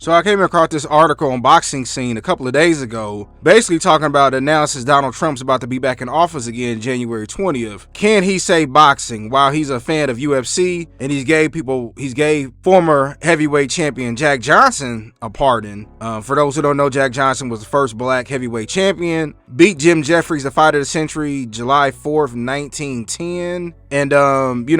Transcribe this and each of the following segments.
So I came across this article on Boxing Scene a couple of days ago, basically talking about the analysis Donald Trump's about to be back in office again January 20th. Can he save boxing? While he's a fan of UFC and he's gave former heavyweight champion Jack Johnson a pardon. For those who don't know, Jack Johnson was the first black heavyweight champion, beat Jim Jeffries, the fight of the century, July 4th, 1910. And,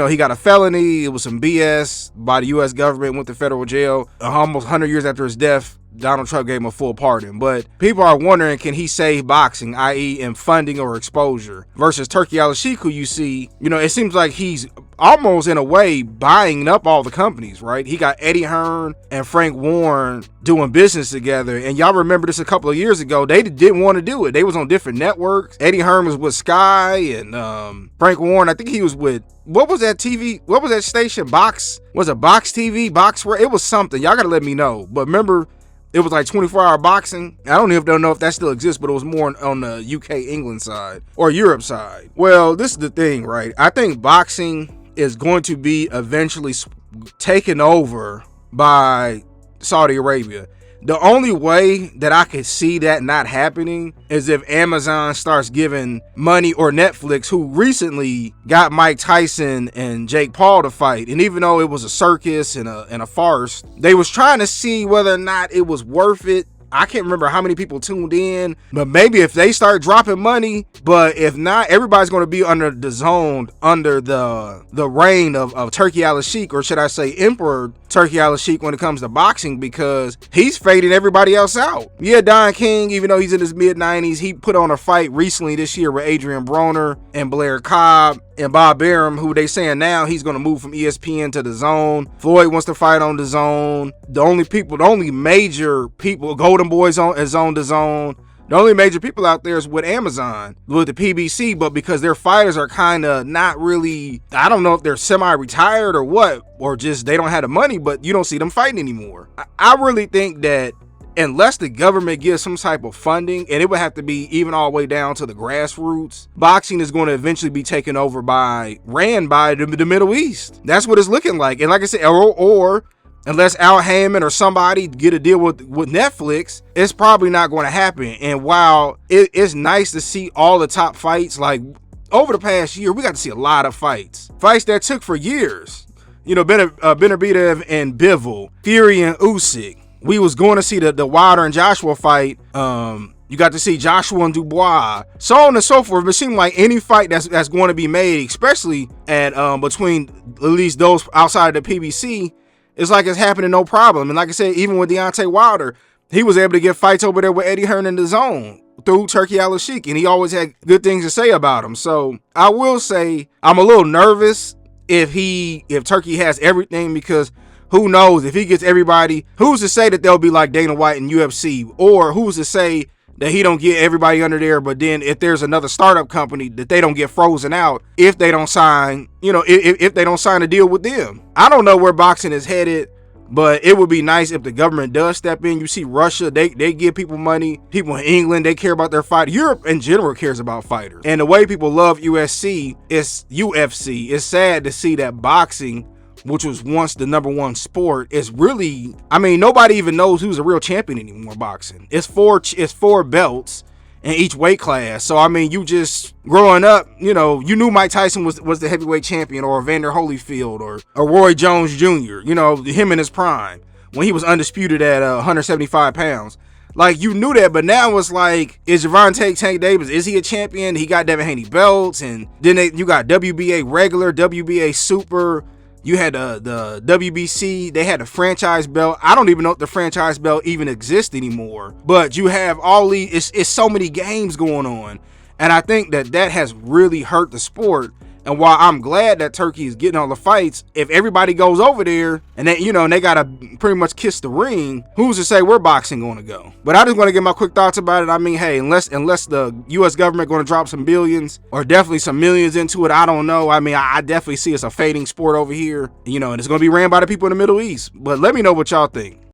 he got a felony. It was some BS by the U.S. government, went to federal jail. Almost 100 years after his death, Donald Trump gave him a full pardon. But people are wondering, can he save boxing, i.e. in funding or exposure? Versus Turki Al-Sheikh, who you see, it seems like he's almost in a way buying up all the companies, right? He got Eddie Hearn and Frank Warren doing business together. And y'all remember this a couple of years ago. They didn't want to do it. They was on different networks. Eddie Hearn was with Sky, and Frank Warren, I think he was with, what was that TV? What was that station? Box? Was it Box TV? It was something. Y'all got to let me know. But remember, it was like 24-hour boxing. I don't even know if that still exists, but it was more on the UK, England side or Europe side. Well, this is the thing, right? I think boxing is going to be eventually taken over by Saudi Arabia. The only way that I could see that not happening is if Amazon starts giving money, or Netflix, who recently got Mike Tyson and Jake Paul to fight. And even though it was a circus and a farce, they was trying to see whether or not it was worth it. I can't remember how many people tuned in, but maybe if they start dropping money, but if not, everybody's going to be under the zone, under the reign of Turki Al-Sheikh, or should I say Emperor Turki Al-Sheikh, when it comes to boxing, because he's fading everybody else out. Yeah, Don King, even though he's in his mid-90s, he put on a fight recently this year with Adrian Broner and Blair Cobb and Bob Arum, who they saying now he's going to move from ESPN to the Zone. Floyd wants to fight on the Zone. The only major people, Golden Boys is on the Zone. The only major people out there is with Amazon, with the PBC, but because their fighters are kind of not really, I don't know if they're semi-retired or what, or just they don't have the money, but you don't see them fighting anymore. I really think that unless the government gives some type of funding, and it would have to be even all the way down to the grassroots, boxing is going to eventually be taken over ran by the Middle East. That's what it's looking like. And like I said, or unless Al Heyman or somebody get a deal with Netflix, it's probably not going to happen. And while it's nice to see all the top fights, like over the past year, we got to see a lot of fights that took for years. Beterbiev and Bivol, Fury and Usyk. We was going to see the Wilder and Joshua fight. You got to see Joshua and Dubois, so on and so forth. It seemed like any fight that's going to be made, especially at between at least those outside of the PBC, it's like it's happening no problem. And like I said, even with Deontay Wilder, he was able to get fights over there with Eddie Hearn in the Zone through Turki Al-Sheikh, and he always had good things to say about him. So I will say I'm a little nervous if Turki has everything, because who knows if he gets everybody. Who's to say that they'll be like Dana White and UFC, or who's to say that he don't get everybody under there, but then if there's another startup company, that they don't get frozen out if they don't sign, if they don't sign a deal with them. I don't know where boxing is headed, but it would be nice if the government does step in. You see Russia, they give people money. People in England, they care about their fight. Europe in general cares about fighters. And the way people love UFC, it's sad to see that boxing, which was once the number one sport, is really, nobody even knows who's a real champion anymore. Boxing, it's four belts in each weight class. So you just growing up, you knew Mike Tyson was the heavyweight champion, or Evander Holyfield, or Roy Jones Jr., him in his prime when he was undisputed at 175 pounds. Like, you knew that, but now it's like, is Gervonta Tank Davis, is he a champion? He got Devin Haney belts, and then you got WBA regular, WBA super. You had the WBC, they had the franchise belt. I don't even know if the franchise belt even exists anymore. But you have all these, it's so many games going on. And I think that has really hurt the sport. And while I'm glad that Turki is getting all the fights, if everybody goes over there and they, they got to pretty much kiss the ring, who's to say where boxing going to go? But I just want to get my quick thoughts about it. Hey, unless the U.S. government going to drop some billions or definitely some millions into it, I don't know. I definitely see it's a fading sport over here, and it's going to be ran by the people in the Middle East. But let me know what y'all think.